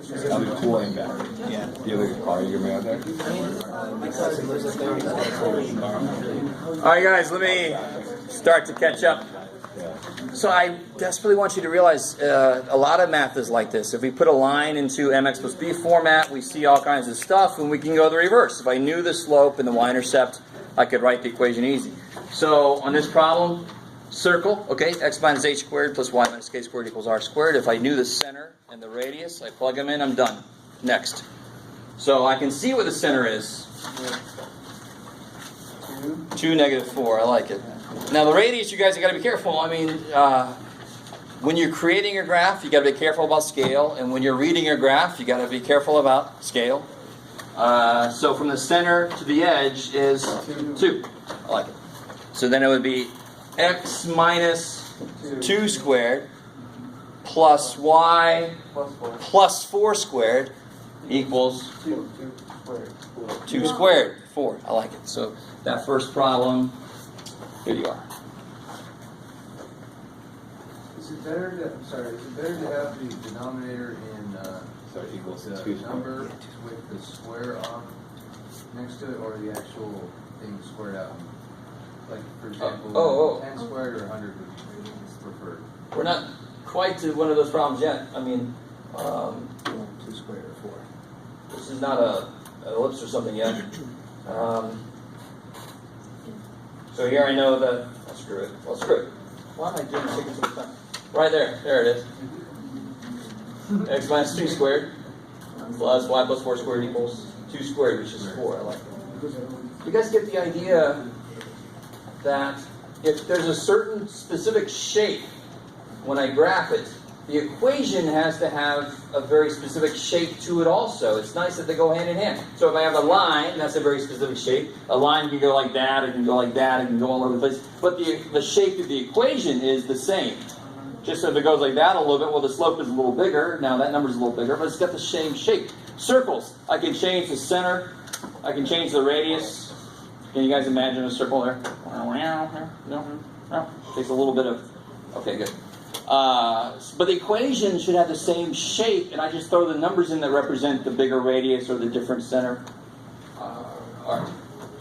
That'll be cool and bad. Yeah. Do you have like a car you can bring out there? My cousin lives up there. All right, guys, let me start to catch up. So I desperately want you to realize a lot of math is like this. If we put a line into mx plus b format, we see all kinds of stuff, and we can go the reverse. If I knew the slope and the y-intercept, I could write the equation easy. So on this problem, circle, okay, x minus h squared plus y minus k squared equals r squared. If I knew the center and the radius, I plug them in, I'm done. Next. So I can see what the center is. 2, negative 4, I like it. Now the radius, you guys have got to be careful. I mean, when you're creating your graph, you got to be careful about scale, and when you're reading your graph, you got to be careful about scale. So from the center to the edge is 2. I like it. So then it would be x minus 2 squared plus y plus 4 squared equals 2 squared. 4. I like it. So that first problem, here you are. Is it better to have the denominator in Equals the 2 number with the square off next to it, or the actual thing squared out? Like, for example, 10 squared or 100 would be preferred. We're not quite to one of those problems yet. I mean, 2 squared or 4. this is not an ellipse or something yet. So here I know that, screw it. Well, screw it. Why am I doing taking so much time? Right there. There it is. X minus 2 squared plus y plus 4 squared equals 2 squared, which is 4. I like it. You guys get the idea that if there's a certain specific shape, when I graph it, the equation has to have a very specific shape to it also. It's nice that they go hand in hand. So if I have a line, that's a very specific shape. A line can go like that, it can go like that, it can go all over the place. But the shape of the equation is the same. Just so if it goes like that a little bit, well, the slope is a little bigger. Now that number's a little bigger, but it's got the same shape. Circles, I can change the center. I can change the radius. Can you guys imagine a circle there? No? Takes a little bit of... Okay, good. But the equation should have the same shape, and I just throw the numbers in that represent the bigger radius or the different center. All right.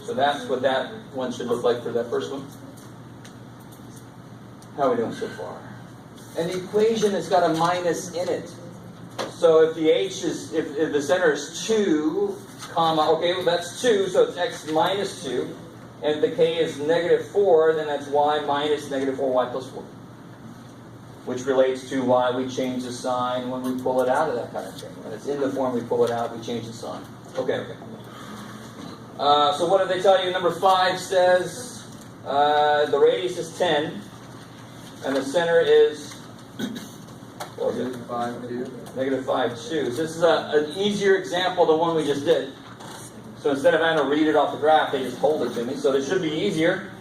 So that's what that one should look like for that first one. How are we doing so far? And the equation has got a minus in it. So if the h is, if the center is 2, comma, okay, well that's 2, so it's x minus 2. And if the k is negative 4, then that's y minus negative 4y plus 4. Which relates to why we change the sign when we pull it out of that kind of thing. When it's in the form, we pull it out, we change the sign. Okay. So what did they tell you? Number 5 says the radius is 10, and the center is Negative 5, 2. negative 5, 2. So this is an easier example than one we just did. So instead of having to read it off the graph, they just told it to me. So this should be easier.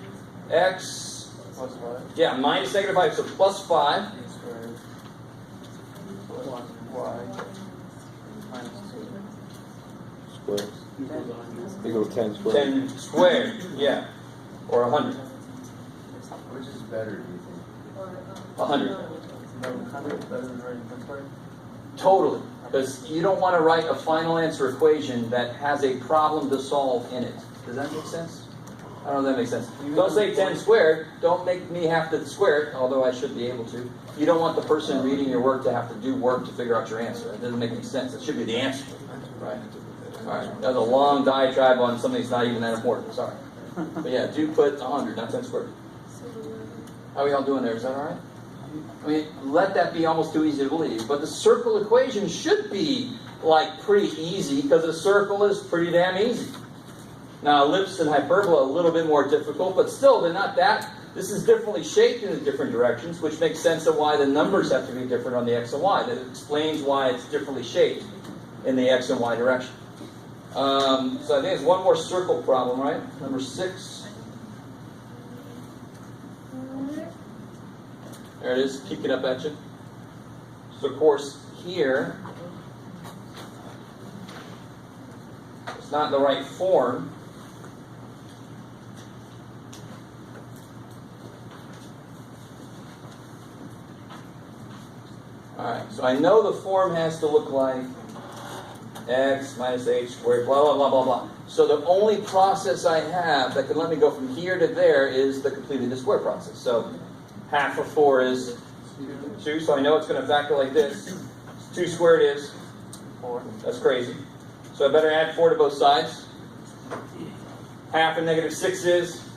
X... Plus 5. Yeah, minus negative 5, so plus 5. Squared. Plus y. Minus 2. Squares. Equals 10 squared. 10 squared, yeah. Or 100. Which is better, do you think? 100. 100 better than writing 10 squared? Totally. Because you don't want to write a final answer equation that has a problem to solve in it. Does that make sense? I don't know if that makes sense. Don't say 10 squared. Don't make me have to square it, although I should be able to. You don't want the person reading your work to have to do work to figure out your answer. It doesn't make any sense. It should be the answer. Right? All right. That was a long diatribe on something that's not even that important. Sorry. But yeah, do put 100, not 10 squared. How are we all doing there? Is that all right? I mean, let that be almost too easy to believe. But the circle equation should be, like, pretty easy, because a circle is pretty damn easy. Now, ellipse and hyperbola a little bit more difficult, but still, they're not that. This is differently shaped in the different directions, which makes sense of why the numbers have to be different on the x and y. That explains why it's differently shaped in the x and y direction. So I think it's one more circle problem, right? Number 6. There it is, peeking up at you. So, of course, here, it's not in the right form. Alright, so I know the form has to look like x minus h squared, blah, blah, blah, blah, blah. So the only process I have that can let me go from here to there is the completing the square process. So half of 4 is 2, so I know it's going to factor like this. 2 squared is 4. That's crazy. So I better add 4 to both sides. Half of negative 6 is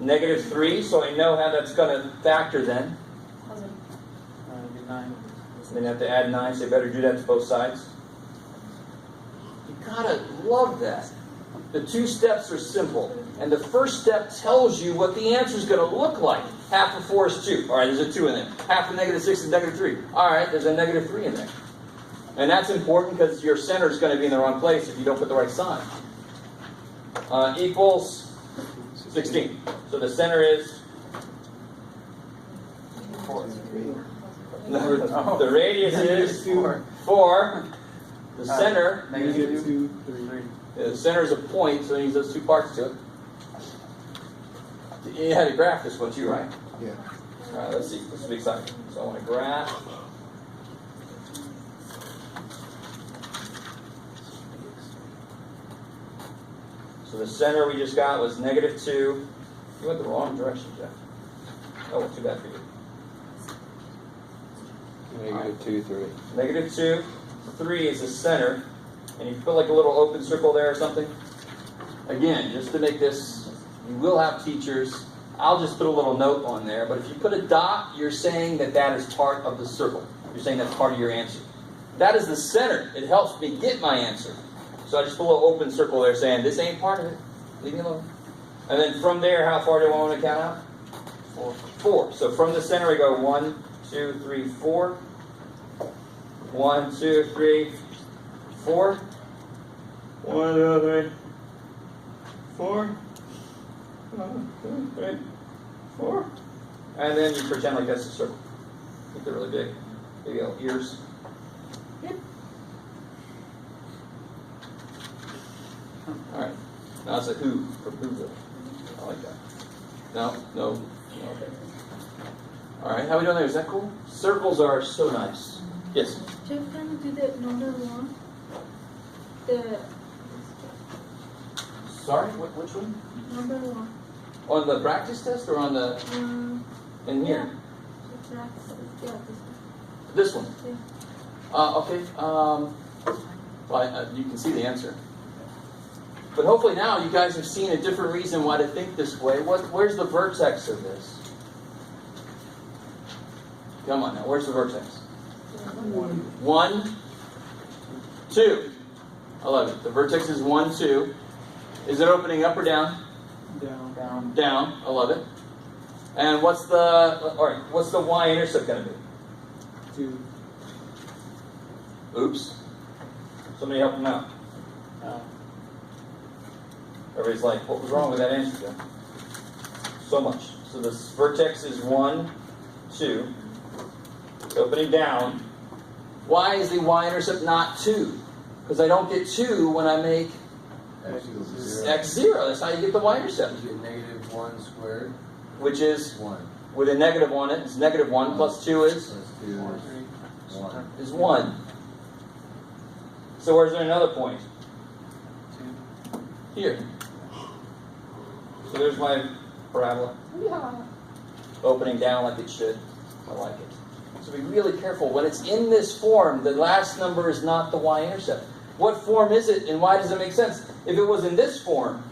negative 3, so I know how that's going to factor then. Then you have to add 9, so you better do that to both sides. You gotta love that. The 2 steps are simple. And the first step tells you what the answer is going to look like. Half of 4 is 2. All right, there's a 2 in there. Half of negative 6 is negative 3. All right, there's a negative 3 in there. And that's important because your center is going to be in the wrong place if you don't put the right sign. Equals 16. So the center is 4. the radius is 4. The center, Negative 2, 3. the center is a point, so it needs those 2 parts to it. You had to graph this one too, right? Yeah. All right, let's see. Let's be exciting. So I want to graph. So the center we just got was negative 2. You went the wrong direction, Jeff. Oh, too bad for you. Negative 2, 3. Negative 2, 3 is the center. And you put like a little open circle there or something. Again, just to make this, you will have teachers. I'll just put a little note on there. But if you put a dot, you're saying that that is part of the circle. You're saying that's part of your answer. That is the center. It helps me get my answer. So I just put a little open circle there saying, this ain't part of it. Leave me alone. And then from there, how far do I want to count out? 4. 4. So from the center, I go 1, 2, 3, 4. 1, 2, 3, 4. 1, 2, 3, 4. 1, 2, 3, 4. And then you pretend like that's a circle. Make it really big. Maybe ears. Yep. Alright. Now it's a who for Whoville. I like that. No. Okay. Alright, how are we doing there? Is that cool? Circles are so nice. Yes? Jeff, can you do the number 1? The Sorry, which one? number 1. On the practice test or on the in here? The practice. Yeah, This one. Yeah. Okay. Well, you can see the answer. But hopefully now you guys have seen a different reason why to think this way. Where's the vertex of this? Come on now. Where's the vertex? 1, 2. I love it. The vertex is 1, 2. Is it opening up or down? Down. Down. I love it. And what's the y-intercept going to be? 2. Oops. Somebody help him out. Everybody's like, what was wrong with that answer, Jeff? So much. So this vertex is 1, 2. It's opening down. Why is the y-intercept not 2? Because I don't get 2 when I make X equals 0. x 0. That's how you get the y-intercept. You get negative 1 squared, Which is, 1. with a negative on it, it's negative 1 plus 2 is Plus 2 is 1. 1. So where's there another point? 2. Here. So there's my parabola. Opening down like it should. I like it. So be really careful. When it's in this form, the last number is not the y-intercept. What form is it and why does it make sense? If it was in this form,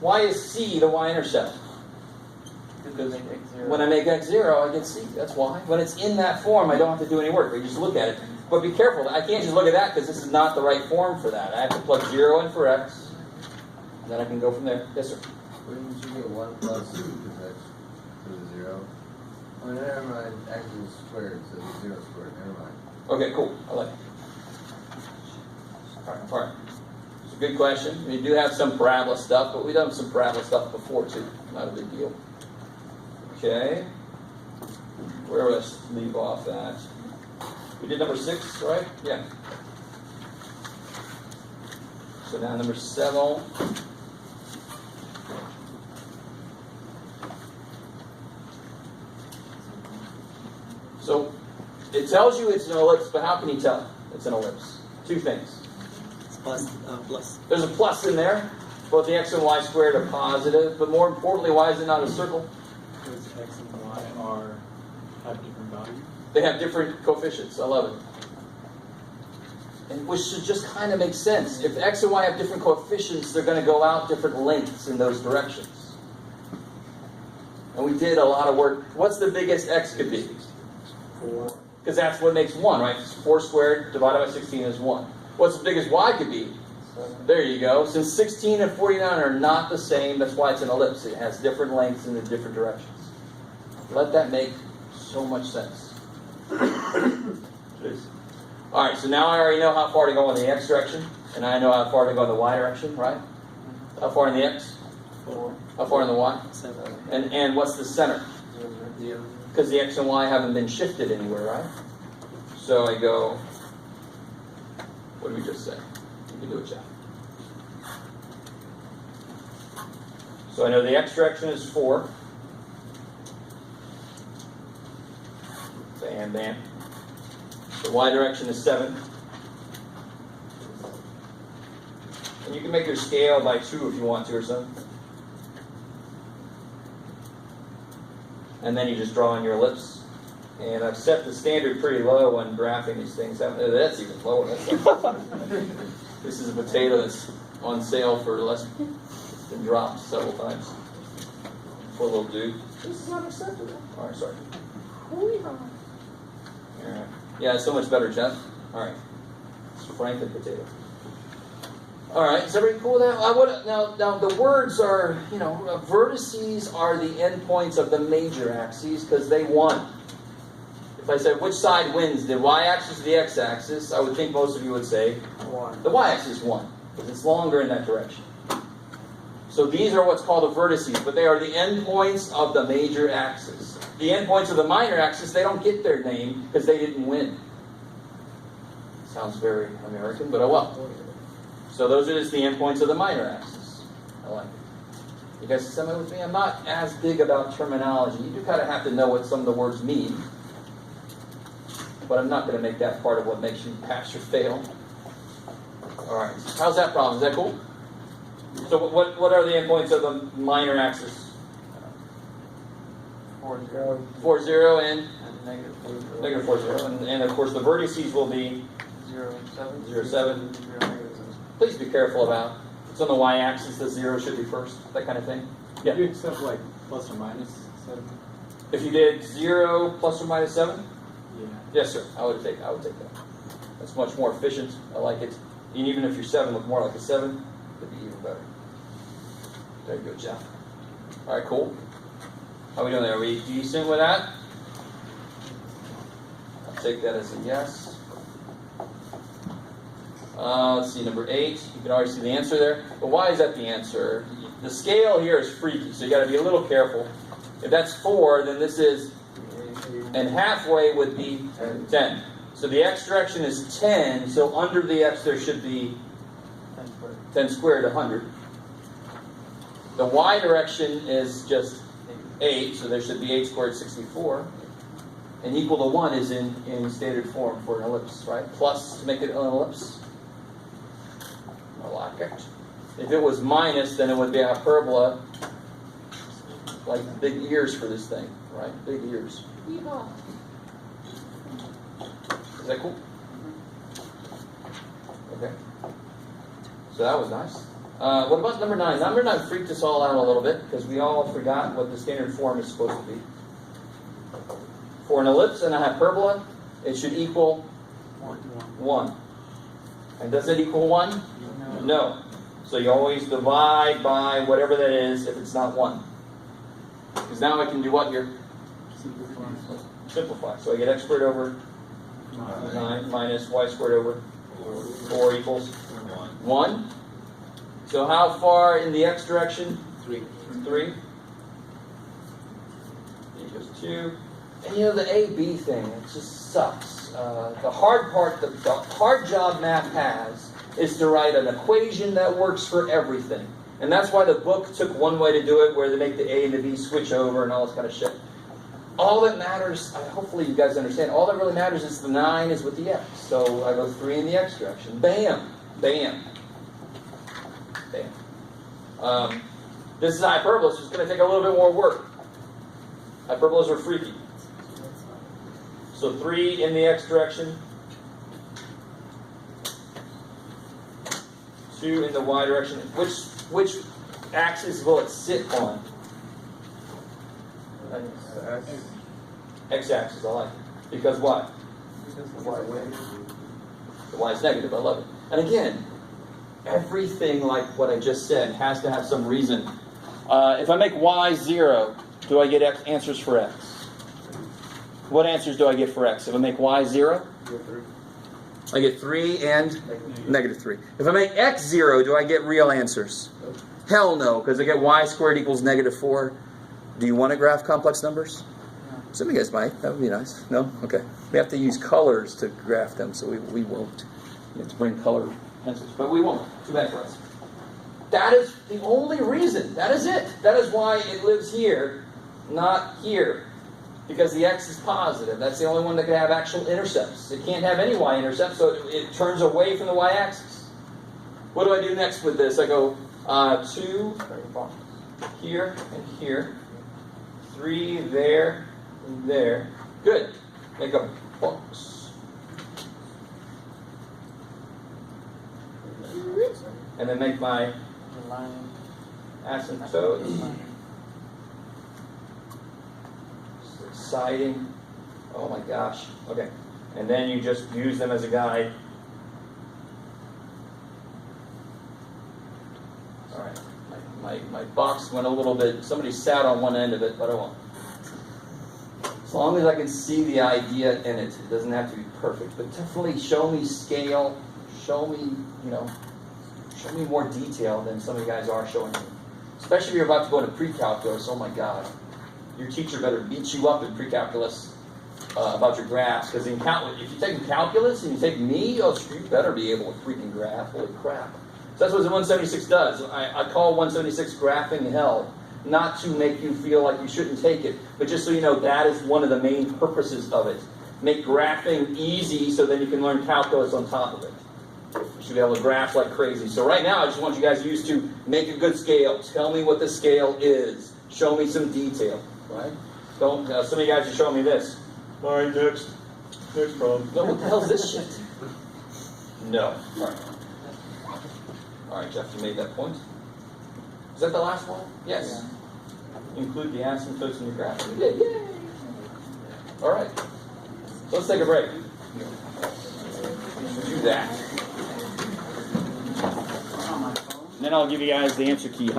why is C the y-intercept? Because when I make x 0, I get C. That's why. When it's in that form, I don't have to do any work. You just look at it. But be careful. I can't just look at that because this is not the right form for that. I have to plug 0 in for x. And then I can go from there. Yes, sir. Wouldn't you get 1 plus because x for the 0? Oh, never mind. X is squared, so it's 0 squared. Never mind. Okay, cool. I like it. All right. It's a good question. We do have some parabola stuff, but we've done some parabola stuff before, too. Not a big deal. Okay. Where would I leave off at? We did number 6, right? Yeah. So now number 7. So it tells you it's an ellipse, but how can you tell? It's an ellipse. Two things. It's plus. There's a plus in there. Both the x and y squared are positive, but more importantly, why is it not a circle? Because x and y have different values. They have different coefficients. I love it. And which should just kind of make sense. If x and y have different coefficients, they're going to go out different lengths in those directions. And we did a lot of work. What's the biggest x could be? 4. Because that's what makes 1, right? 4 squared divided by 16 is 1. What's the biggest y could be? There you go. Since 16 and 49 are not the same, that's why it's an ellipse. It has different lengths in the different directions. Let that make so much sense. Jeez. All right, so now I already know how far to go in the x direction, and I know how far to go in the y direction, right? How far in the x? 4. How far in the y? 7. And what's the center? 0. Because the x and y haven't been shifted anywhere, right? So I go, what did we just say? You can do it, Jeff. So I know the x direction is 4. Bam, bam. The y direction is 7. And you can make your scale by 2 if you want to or something. And then you just draw in your ellipse. And I've set the standard pretty low when graphing these things. That's even lower. This is a potato that's on sale for less than dropped several times. Poor little dude. This is not acceptable. All right, sorry. All right. Yeah, it's so much better, Jeff. All right. It's Franklin potato. All right, is everybody cool with that? Now the words are, vertices are the endpoints of the major axes because they won. If I said which side wins, the y-axis or the x-axis, I would think most of you would say 1. the y-axis won because it's longer in that direction. So these are what's called the vertices, but they are the endpoints of the major axis. The endpoints of the minor axis, they don't get their name because they didn't win. Sounds very American, but oh well. So those are just the endpoints of the minor axis. I like it. You guys see something with me? I'm not as big about terminology. You do kind of have to know what some of the words mean. But I'm not going to make that part of what makes you pass or fail. All right. How's that problem? Is that cool? So what are the endpoints of the minor axis? 4, 0. 4, 0, and Negative 4, 0. negative 4, 0. And of course the vertices will be 0, 7. 0, 7. 0, negative 7. Please be careful about it's on the y-axis, the 0 should be first, that kind of thing. Yeah. Do you accept like plus or minus 7? If you did 0 plus or minus 7? Yeah. Yes, sir. I would take that. That's much more efficient. I like it. And even if your 7 looked more like a 7, it'd be even better. There you go, Jeff. All right, cool. How are we doing there? Are we decent with that? I'll take that as a yes. Let's see, number 8. You can already see the answer there. But why is that the answer? The scale here is freaky, so you got to be a little careful. If that's 4, then this is, and halfway would be 10. So the x direction is 10, so under the x there should be 10 squared, 100. The y direction is just 8, so there should be 8 squared, 64. And equal to 1 is in standard form for an ellipse, right? Plus to make it an ellipse. I like it. If it was minus, then it would be a hyperbola, like big ears for this thing, right? Big ears. Yeehaw. Is that cool? Okay. So that was nice. What about number 9? Number 9 freaked us all out a little bit because we all forgot what the standard form is supposed to be. For an ellipse and a hyperbola, it should equal 1. And does it equal 1? No. So you always divide by whatever that is if it's not 1. Because now I can do what here? Simplify. So I get x squared over 9 minus y squared over 4 equals 1. So how far in the x direction? 3. 3. Equals 2. And the A-B thing, it just sucks. The hard part, the hard job math has is to write an equation that works for everything. And that's why the book took one way to do it, where they make the A and the B switch over and all this kind of shit. all that matters, hopefully you guys understand, all that really matters is the 9 is with the x. So I go 3 in the x direction. Bam! Bam! Bam. This is hyperbola, so it's going to take a little bit more work. Hyperbolas are freaky. So 3 in the x direction. 2 in the y direction. Which axis will it sit on? X-axis, I like it. Because why? The y is negative, I love it. And again, everything like what I just said has to have some reason. If I make y 0, do I get answers for x? What answers do I get for x? If I make y 0, I get 3 and negative 3. If I make x 0, do I get real answers? Hell no, because I get y squared equals negative 4. Do you want to graph complex numbers? Some of you guys might. That would be nice. No? Okay. We have to use colors to graph them, so we won't. We have to bring color pencils, but we won't. Too bad for us. That is the only reason. That is it. That is why it lives here, not here. Because the x is positive. That's the only one that can have actual intercepts. It can't have any y-intercepts, so it turns away from the y-axis. What do I do next with this? I go 2 here and here. 3 there and there. Good. Make a box. And then make my asymptotes. It's exciting. Oh my gosh. Okay. And then you just use them as a guide. Alright. My box went a little bit, somebody sat on one end of it, but I won't. As long as I can see the idea in it, it doesn't have to be perfect, but definitely show me scale, show me, show me more detail than some of you guys are showing me. Especially if you're about to go into pre-calculus, oh my God. Your teacher better beat you up in pre-calculus about your graphs, because if you're taking calculus and you take me, you better be able to freaking graph, holy crap. So that's what 176 does. I call 176 graphing hell, not to make you feel like you shouldn't take it, but just so you know that is one of the main purposes of it. Make graphing easy so then you can learn calculus on top of it. You should be able to graph like crazy. So right now I just want you guys used to make a good scale. Tell me what the scale is. Show me some detail. Right? Don't. Some of you guys are showing me this. All right, next problem. No, what the hell is this shit? No. All right. All right, Jeff, you made that point. Is that the last one? Yes. Yeah. Include the asymptotes in your graph. You did. Yay! All right. Let's take a break. Do that. And then I'll give you guys the answer key.